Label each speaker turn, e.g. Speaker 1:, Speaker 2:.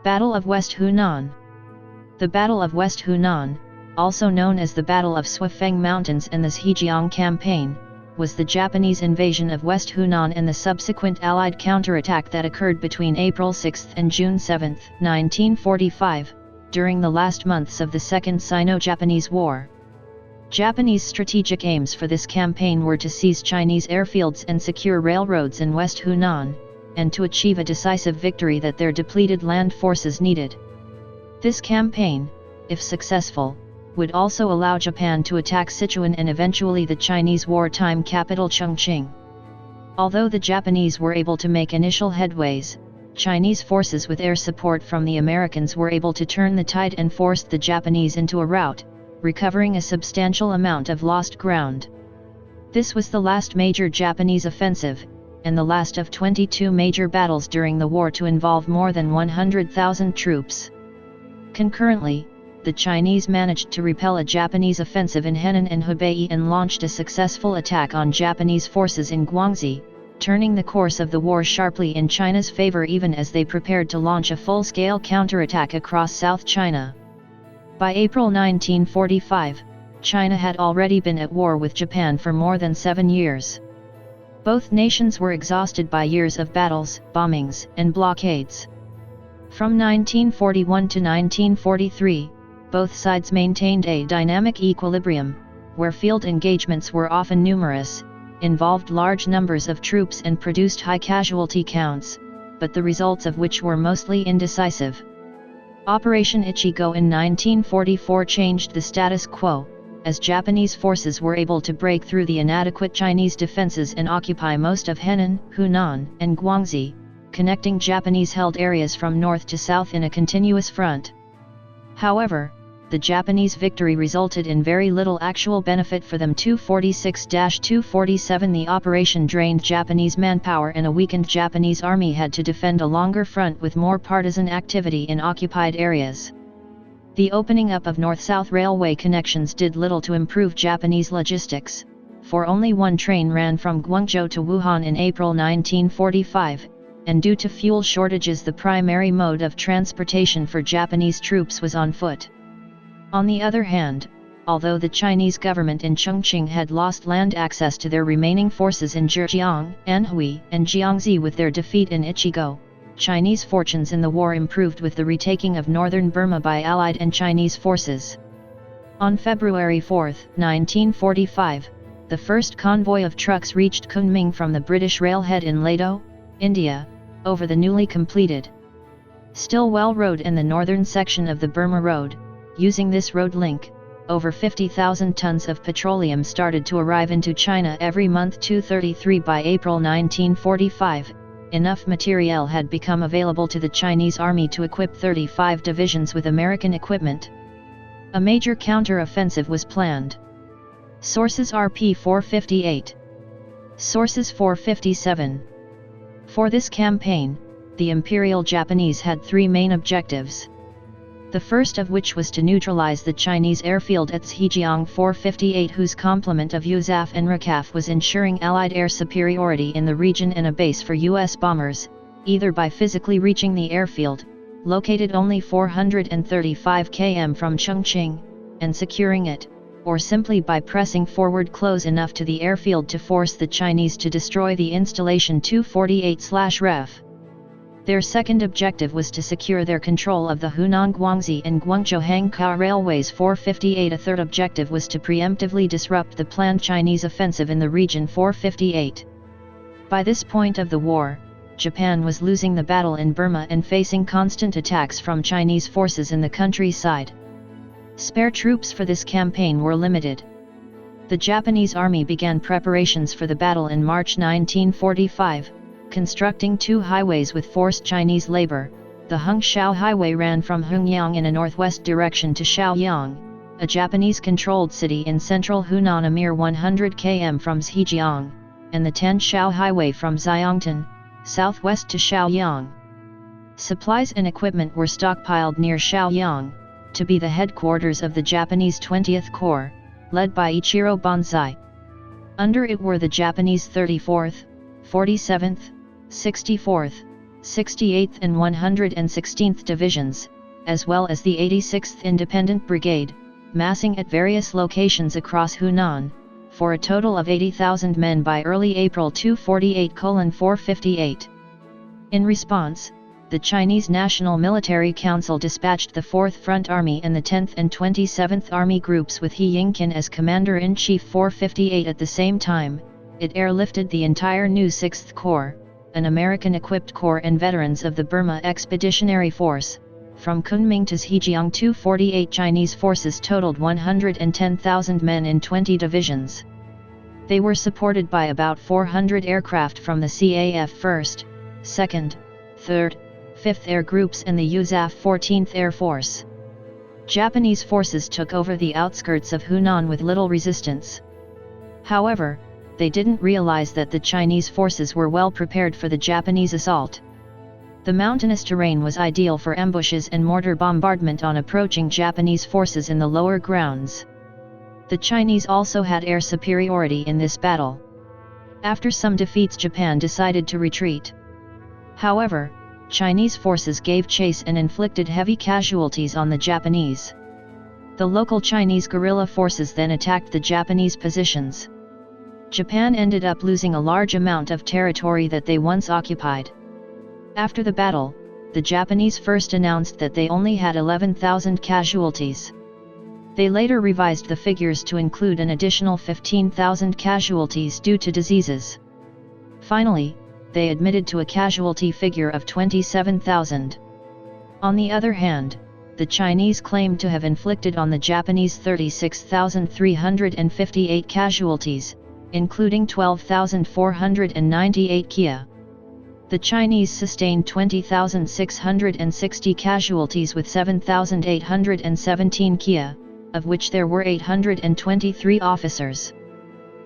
Speaker 1: Battle of West Hunan. The Battle of West Hunan, also known as the Battle of Xuefeng Mountains and the Zhijiang Campaign, was the Japanese invasion of West Hunan and the subsequent Allied counterattack that occurred between April 6 and June 7, 1945, during the last months of the Second Sino-Japanese War. Japanese strategic aims for this campaign were to seize Chinese airfields and secure railroads in West Hunan, and to achieve a decisive victory that their depleted land forces needed. This campaign, if successful, would also allow Japan to attack Sichuan and eventually the Chinese wartime capital Chongqing. Although the Japanese were able to make initial headways, Chinese forces with air support from the Americans were able to turn the tide and forced the Japanese into a rout, recovering a substantial amount of lost ground. This was the last major Japanese offensive, and the last of 22 major battles during the war to involve more than 100,000 troops. Concurrently, the Chinese managed to repel a Japanese offensive in Henan and Hebei and launched a successful attack on Japanese forces in Guangxi, turning the course of the war sharply in China's favor even as they prepared to launch a full-scale counterattack across South China. By April 1945, China had already been at war with Japan for more than 7 years. Both nations were exhausted by years of battles, bombings, and blockades. From 1941 to 1943, both sides maintained a dynamic equilibrium, where field engagements were often numerous, involved large numbers of troops and produced high casualty counts, but the results of which were mostly indecisive. Operation Ichigo in 1944 changed the status quo, as Japanese forces were able to break through the inadequate Chinese defenses and occupy most of Henan, Hunan, and Guangxi, connecting Japanese-held areas from north to south in a continuous front. However, the Japanese victory resulted in very little actual benefit for them. 246-247 The operation drained Japanese manpower and a weakened Japanese army had to defend a longer front with more partisan activity in occupied areas. The opening up of north-south railway connections did little to improve Japanese logistics, for only one train ran from Guangzhou to Wuhan in April 1945, and due to fuel shortages the primary mode of transportation for Japanese troops was on foot. On the other hand, although the Chinese government in Chongqing had lost land access to their remaining forces in Zhejiang, Anhui, and Jiangxi with their defeat in Ichigo, Chinese fortunes in the war improved with the retaking of northern Burma by Allied and Chinese forces. On February 4, 1945, the first convoy of trucks reached Kunming from the British railhead in Lado, India, over the newly completed Stillwell Road and the northern section of the Burma Road. Using this road link, over 50,000 tons of petroleum started to arrive into China every month. 233 By April 1945, enough materiel had become available to the Chinese army to equip 35 divisions with American equipment. A major counter-offensive was planned. Sources RP 458. Sources 457. For this campaign, the Imperial Japanese had three main objectives. The first of which was to neutralize the Chinese airfield at Zhijiang 458, whose complement of USAF and RACAF was ensuring Allied air superiority in the region and a base for U.S. bombers, either by physically reaching the airfield, located only 435 km from Chongqing, and securing it, or simply by pressing forward close enough to the airfield to force the Chinese to destroy the installation. 248/Ref. Their second objective was to secure their control of the Hunan-Guangxi and Guangzhou-Hankou railways. 458 A third objective was to preemptively disrupt the planned Chinese offensive in the region. 458. By this point of the war, Japan was losing the battle in Burma and facing constant attacks from Chinese forces in the countryside. Spare troops for this campaign were limited. The Japanese army began preparations for the battle in March 1945. Constructing two highways with forced Chinese labor. The Hongqiao Highway ran from Hengyang in a northwest direction to Shaoyang, a Japanese-controlled city in central Hunan a mere 100 km from Zhejiang, and the Tanshao Highway from Xiangtan, southwest to Shaoyang. Supplies and equipment were stockpiled near Shaoyang, to be the headquarters of the Japanese 20th Corps, led by Ichiro Banzai. Under it were the Japanese 34th, 47th, 64th, 68th and 116th Divisions, as well as the 86th Independent Brigade, massing at various locations across Hunan, for a total of 80,000 men by early April 248:458. In response, the Chinese National Military Council dispatched the 4th Front Army and the 10th and 27th Army Groups with He Yingqin as Commander-in-Chief. 458. At the same time, it airlifted the entire new 6th Corps, an American-equipped corps and veterans of the Burma Expeditionary Force, from Kunming to Zhejiang. 248. Chinese forces totaled 110,000 men in 20 divisions. They were supported by about 400 aircraft from the CAF 1st, 2nd, 3rd, 5th Air Groups and the USAF 14th Air Force. Japanese forces took over the outskirts of Hunan with little resistance. However, they didn't realize that the Chinese forces were well prepared for the Japanese assault. The mountainous terrain was ideal for ambushes and mortar bombardment on approaching Japanese forces in the lower grounds. The Chinese also had air superiority in this battle. After some defeats, Japan decided to retreat. However, Chinese forces gave chase and inflicted heavy casualties on the Japanese. The local Chinese guerrilla forces then attacked the Japanese positions. Japan ended up losing a large amount of territory that they once occupied. After the battle, the Japanese first announced that they only had 11,000 casualties. They later revised the figures to include an additional 15,000 casualties due to diseases. Finally, they admitted to a casualty figure of 27,000. On the other hand, the Chinese claimed to have inflicted on the Japanese 36,358 casualties, including 12,498 Kia. The Chinese sustained 20,660 casualties with 7,817 Kia, of which there were 823 officers.